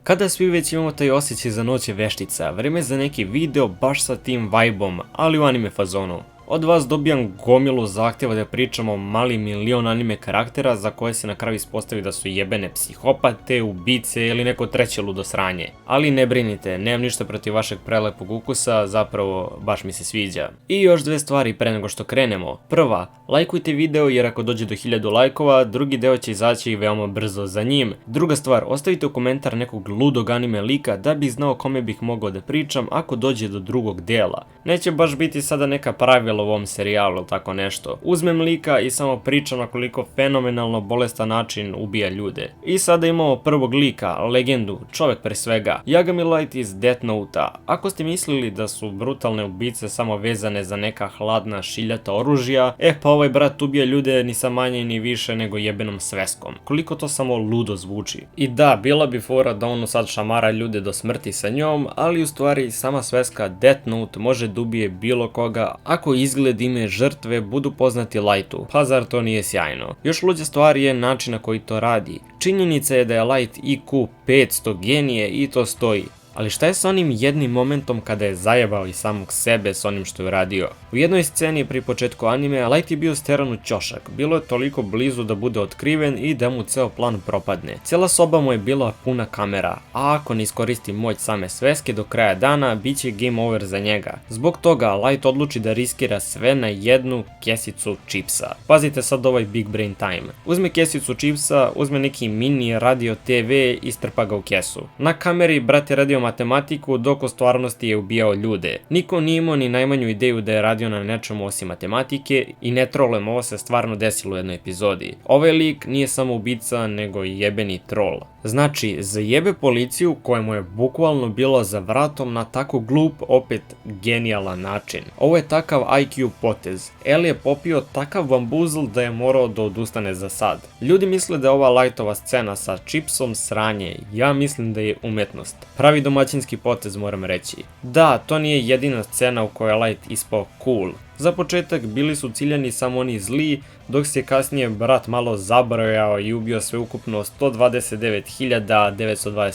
Kada svi već imamo taj osjećaj za Noć veštica, vreme je za neki video baš sa tim vibe-om, ali u anime fazonu. Od vas dobijam gomilu zahtjeva da pričamo o mali milion anime karaktera za koje se na kraju ispostavi da su jebene psihopate, ubice ili neko treće ludo sranje. Ali ne brinite, nemam ništa protiv vašeg prelepog ukusa, zapravo baš mi se sviđa. I još dve stvari pre nego što krenemo. Prva, lajkujte video jer ako dođe do 1000 lajkova, drugi deo će izaći veoma brzo za njim. Druga stvar, ostavite u komentar nekog ludog anime lika da bih znao kome bih mogao da pričam ako dođe do drugog dela. Neće baš biti sada neka pravila u ovom serijalu ili tako nešto. Uzmem lika i samo pričam na koliko fenomenalno bolestan način ubija ljude. I sada imamo prvog lika, legendu, čovjek pre svega. Yagami Light iz Death Note-a. Ako ste mislili da su brutalne ubice samo vezane za neka hladna šiljata oružja, pa ovaj brat ubija ljude ni sa manje ni više nego jebenom sveskom. Koliko to samo ludo zvuči. I da, bila bi fora da ono sad šamara ljude do smrti sa njom, ali u stvari sama sveska Death Note može da ubije bilo koga ako izgled ime žrtve budu poznati Lightu, pa zar to nije sjajno? Još luđa stvar je način na koji to radi. Činjenica je da je Light IQ 500 genije i to stoji. Ali šta je sa onim jednim momentom kada je zajebao i samog sebe s onim što je uradio? U jednoj sceni pri početku anime Light je bio steran u ćošak, bilo je toliko blizu da bude otkriven i da mu ceo plan propadne. Cijela soba mu je bila puna kamera, a ako ne iskoristi moć same sveske do kraja dana, bit će game over za njega. Zbog toga Light odluči da riskira sve na jednu kesicu čipsa. Pazite sad ovaj big brain time. Uzme kesicu čipsa, uzme neki mini radio TV i strpa ga u kesu. Na kameri brat je radio matematiku dok u stvarnosti je ubijao ljude. Niko nije imao ni najmanju ideju da je radio na nečemu osim matematike i ne trolujem, ovo se stvarno desilo u jednoj epizodi. Ovaj lik nije samo ubica nego i jebeni troll. Znači, zajebe policiju kojemu je bukvalno bilo za vratom na tako glup, opet genijalan način. Ovo je takav IQ potez. L je popio takav bambuzl da je morao da odustane za sad. Ljudi misle da je ova Lightova scena sa čipsom sranje, ja mislim da je umetnost. Pravi domaćinski potez moram reći. Da, to nije jedina scena u kojoj je Light ispao cool. Za početak bili su ciljani samo oni zli, dok se kasnije brat malo zabrojao i ubio sveukupno 129.925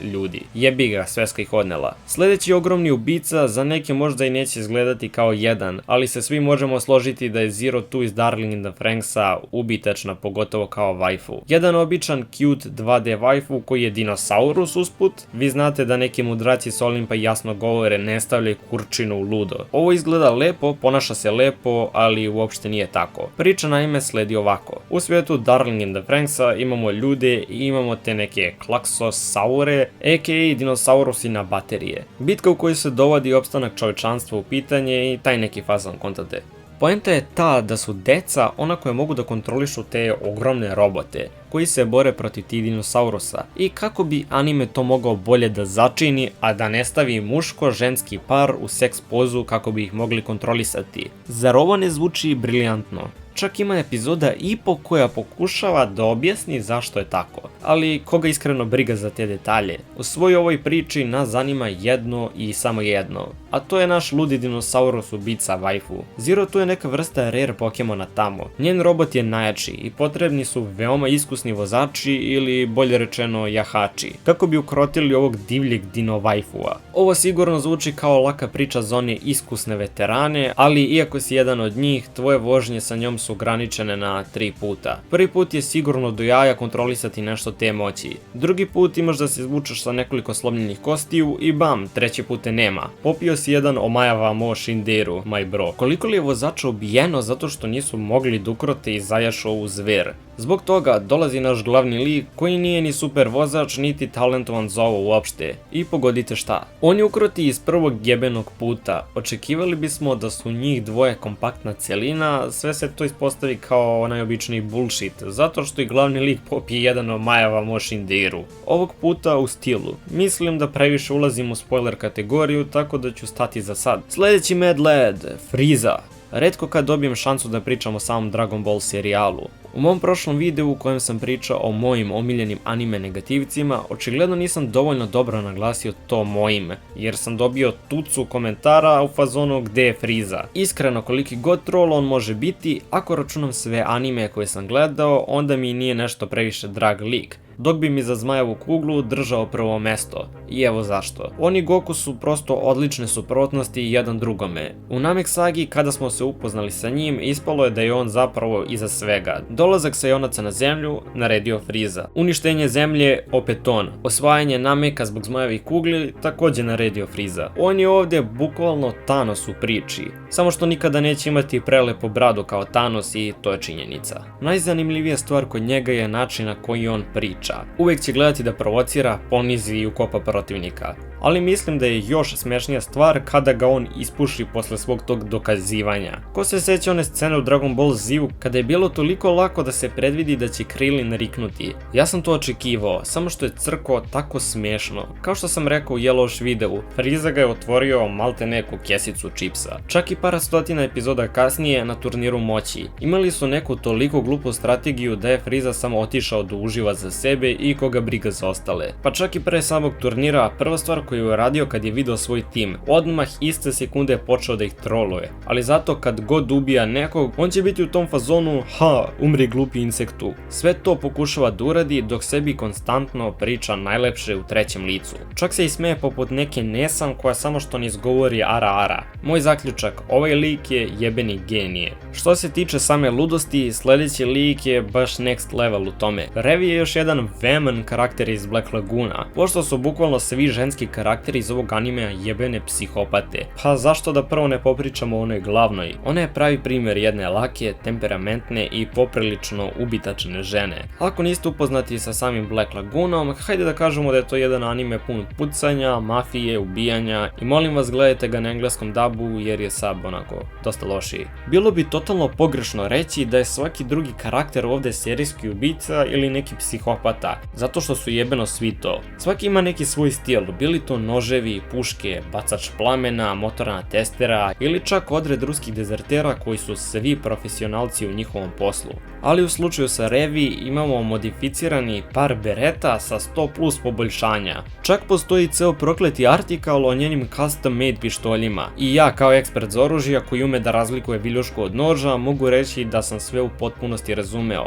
ljudi. Jebi ga, sveska ih odnela. Sljedeći ogromni ubica za neke možda i neće izgledati kao jedan, ali se svi možemo složiti da je Zero Two iz Darling in the Franksa ubitačna, pogotovo kao waifu. Jedan običan cute 2D waifu koji je dinosaurus usput. Vi znate da neki mudraci s Olimpa jasno govore ne stavljaj kurčinu u ludo. Ovo izgleda lepo, ponaša se lepo, ali uopšte nije tako. Priča naime sledi ovako. U svijetu Darling in the Franksa imamo ljude i imamo te neke klaksosaure, a.k.a. dinosaurusi na baterije. Bitka u kojoj se dovodi opstanak čovečanstva u pitanje i taj neki fazon kontate. Poenta je ta da su deca ona koja mogu da kontrolišu te ogromne robote koji se bore protiv tih dinosaurusa i kako bi anime to mogao bolje da začini, a da ne stavi muško-ženski par u seks pozu kako bi ih mogli kontrolisati. Zar ovo ne zvuči briljantno? Čak ima epizoda i po koja pokušava da objasni zašto je tako, ali koga iskreno briga za te detalje. U svojoj ovoj priči nas zanima jedno i samo jedno, a to je naš ludi dinosaurus ubica waifu. Zero tu je neka vrsta rare Pokemona tamo. Njen robot je najjači i potrebni su veoma iskusni vozači ili bolje rečeno jahači, kako bi ukrotili ovog divljeg dino waifua. Ovo sigurno zvuči kao laka priča za one iskusne veterane, ali iako si jedan od njih, tvoje vožnje sa njom su ograničene na 3 puta. Prvi put je sigurno do jaja kontrolisati nešto te moći. Drugi put imaš da se izvučeš sa nekoliko slomljenih kostiju i bam, treći put te nema. Popio si jedan Omajava Mo Shinderu, my bro. Koliko li je vozača ubijeno zato što nisu mogli da ukrote i zajašu ovu zver? Zbog toga dolazi naš glavni lik koji nije ni super vozač niti talentovan za ovo uopšte. I pogodite šta? On je ukroti iz prvog jebenog puta. Očekivali bismo da su njih dvoje kompaktna celina, sve se to ispostavi kao najobičniji bullshit, zato što i glavni lik popije jedan Omajava Mo Shinderu. Ovog puta u stilu. Mislim da previše ulazim u spoiler kategoriju, tako da ću stati za sad. Sljedeći Mad Lad, Frieza. Retko kad dobijem šansu da pričam o samom Dragon Ball serijalu. U mom prošlom videu u kojem sam pričao o mojim omiljenim anime negativcima, očigledno nisam dovoljno dobro naglasio to mojim, jer sam dobio tucu komentara u fazonu gde je Frieza. Iskreno, koliki god troll on može biti, ako računam sve anime koje sam gledao, onda mi nije nešto previše drag lik. dok bi mi za zmajevu kuglu držao prvo mesto. I evo zašto. On i Goku su prosto odlične suprotnosti jedan drugome. U Namek sagi, kada smo se upoznali sa njim, ispalo je da je on zapravo iza svega. Dolazak Saionaca na zemlju naredio Frieza. Uništenje zemlje, opet on. Osvajanje Nameka zbog zmajevih kugli također naredio Frieza. On je ovdje bukvalno Thanos u priči. Samo što nikada neće imati prelepu bradu kao Thanos i to je činjenica. Najzanimljivija stvar kod njega je način na koji on priča. Uvijek će gledati da provocira, ponizi i ukopa protivnika. Ali mislim da je još smešnija stvar kada ga on ispuši posle svog tog dokazivanja. Ko se sjeća one scene u Dragon Ball Z-u kada je bilo toliko lako da se predvidi da će Krillin riknuti. Ja sam to očekivao, samo što je crko tako smešno. Kao što sam rekao u Yellowish videu, Frieza ga je otvorio malte neku kesicu čipsa. Čak i par stotina epizoda kasnije na turniru moći. Imali su neku toliko glupu strategiju da je Frieza samo otišao da uživa za sebe i koga briga za ostale. Pa čak i pre samog turnira, prva stvar koju je uradio kad je video svoj tim, odmah iste sekunde počeo da ih troluje. Ali zato kad god ubija nekog, on će biti u tom fazonu, ha, umri glupi insektu. Sve to pokušava da uradi dok sebi konstantno priča najlepše u trećem licu. Čak se i smeje poput neke Nesan koja samo što ne izgovori ara ara. Moj zaključak, ovaj lik je jebeni genije. Što se tiče same ludosti, sljedeći lik je baš next level u tome. Revi je još jedan veman karakter iz Black Lagoona, pošto su bukvalno svi ženski karakteri iz ovog animea jebene psihopate. Pa zašto da prvo ne popričamo o onoj glavnoj? Ona je pravi primjer jedne lake, temperamentne i poprilično ubitačne žene. Ako niste upoznati sa samim Black Lagoonom, hajde da kažemo da je to jedan anime pun pucanja, mafije, ubijanja i molim vas gledajte ga na engleskom dubu jer je sub onako dosta lošiji. Bilo bi totalno pogrešno reći da je svaki drugi karakter ovdje serijski ubica ili neki psihopata, zato što su jebeno svi to. Svaki ima neki svoj stil, bili to noževi, puške, bacač plamena, motorna testera ili čak odred ruskih dezertera koji su svi profesionalci u njihovom poslu. Ali u slučaju sa Revi imamo modificirani par bereta sa 100+ poboljšanja. Čak postoji ceo prokleti artikal o njenim custom made pištoljima i ja kao ekspert za oružja koji ume da razlikuje viljušku od noža mogu reći da sam sve u potpunosti razumeo.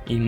I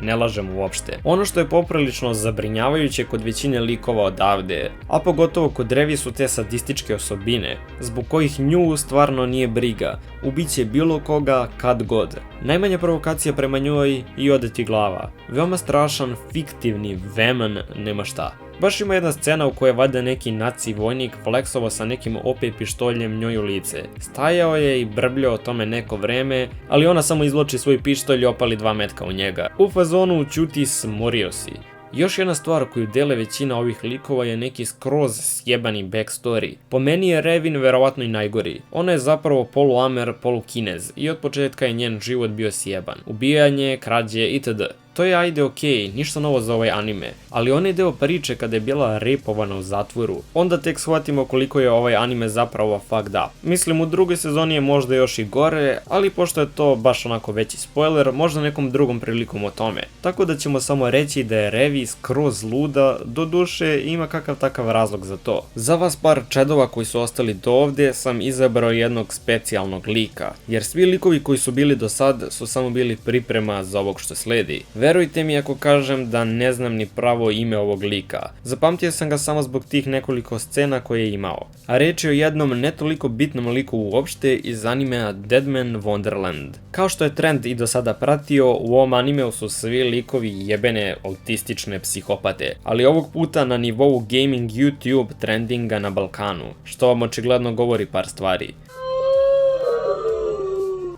ne lažem uopšte. Ono što je poprilično zabrinjavajuće kod većine likova odavde, a pogotovo kod Revi su te sadističke osobine, zbog kojih nju stvarno nije briga, ubiće bilo koga kad god. Najmanja provokacija prema njoj i ode ti glava. Veoma strašan, fiktivni veman, nema šta. Baš ima jedna scena u kojoj je valjda neki naci vojnik fleksovao sa nekim OP pištoljem njoj u lice. Stajao je i brbljao o tome neko vreme, ali ona samo izvlači svoj pištolj i opali 2 metka u njega. U fazonu ćuti, smorio si. Još jedna stvar koju dele većina ovih likova je neki skroz sjebani backstory. Po meni je Revin verovatno i najgori. Ona je zapravo poluamer, polukinez i od početka je njen život bio sjeban. Ubijanje, krađe itd. To je ajde okej, ništa novo za ovaj anime, ali onaj deo priče kada je bila repovana u zatvoru, onda tek shvatimo koliko je ovaj anime zapravo fucked up. Mislim u drugoj sezoni je možda još i gore, ali pošto je to baš onako veći spoiler, možda nekom drugom prilikom o tome. Tako da ćemo samo reći da je Revi skroz luda, doduše ima kakav takav razlog za to. Za vas par čedova koji su ostali do ovdje sam izabrao jednog specijalnog lika, jer svi likovi koji su bili do sad su samo bili priprema za ovog što sledi. Verujte mi ako kažem da ne znam ni pravo ime ovog lika. Zapamtio sam ga samo zbog tih nekoliko scena koje je imao. A reč je o jednom ne toliko bitnom liku uopšte iz animea Deadman Wonderland. Kao što je trend i do sada pratio, u ovom animeu su svi likovi jebene autistične psihopate, ali ovog puta na nivou gaming YouTube trendinga na Balkanu, što vam očigledno govori par stvari.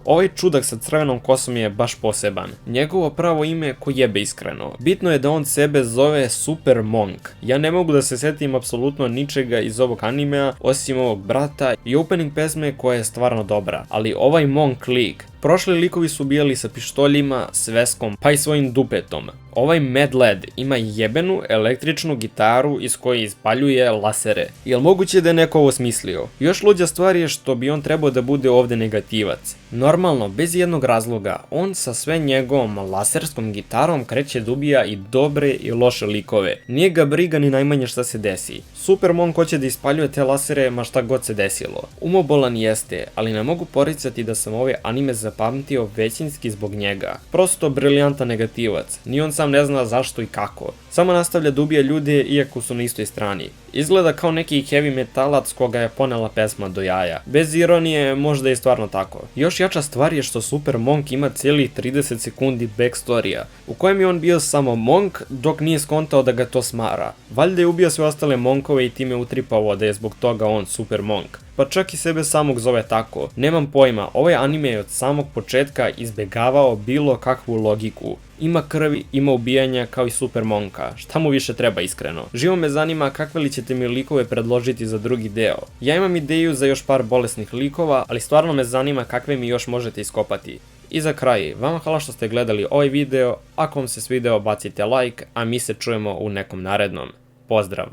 Ovaj čudak sa crvenom kosom je baš poseban. Njegovo pravo ime ko jebe iskreno. Bitno je da on sebe zove Super Monk. Ja ne mogu da se setim apsolutno ničega iz ovog animea osim ovog brata i opening pesme koja je stvarno dobra. Ali ovaj Monk lik, prošli likovi su ubijali sa pištoljima, sveskom pa i svojim dupetom. Ovaj Mad Lad ima jebenu električnu gitaru iz koje ispaljuje lasere. Jel moguće da je neko ovo smislio? Još luđa stvar je što bi on trebao da bude ovdje negativac. Normalno, bez jednog razloga, on sa sve njegovom laserskom gitarom kreće da ubija i dobre i loše likove. Nije ga briga ni najmanje šta se desi. Super Monk hoće da ispaljuje te lasere ma šta god se desilo. Umobolan jeste, ali ne mogu poricati da sam ovaj anime zapamtio većinski zbog njega. Prosto briljantan negativac, ni on sam ne zna zašto i kako. Samo nastavlja da ubija ljude iako su na istoj strani. Izgleda kao neki heavy metalac koga je ponela pesma do jaja. Bez ironije, možda je stvarno tako. Još jača stvar je što Super Monk ima cijelih 30 sekundi backstorija, u kojem je on bio samo Monk dok nije skontao da ga to smara. Valjda je ubio sve ostale Monkove i time utripao da je zbog toga on Super Monk. Pa čak i sebe samog zove tako. Nemam pojma, ovaj anime je od samog početka izbegavao bilo kakvu logiku. Ima krvi, ima ubijanja kao i Super Monka. Šta mu više treba iskreno? Živo me zanima kakve li ćete mi likove predložiti za drugi deo. Ja imam ideju za još par bolesnih likova, ali stvarno me zanima kakve mi još možete iskopati. I za kraj, vama hvala što ste gledali ovaj video, ako vam se svideo bacite like, a mi se čujemo u nekom narednom. Pozdrav!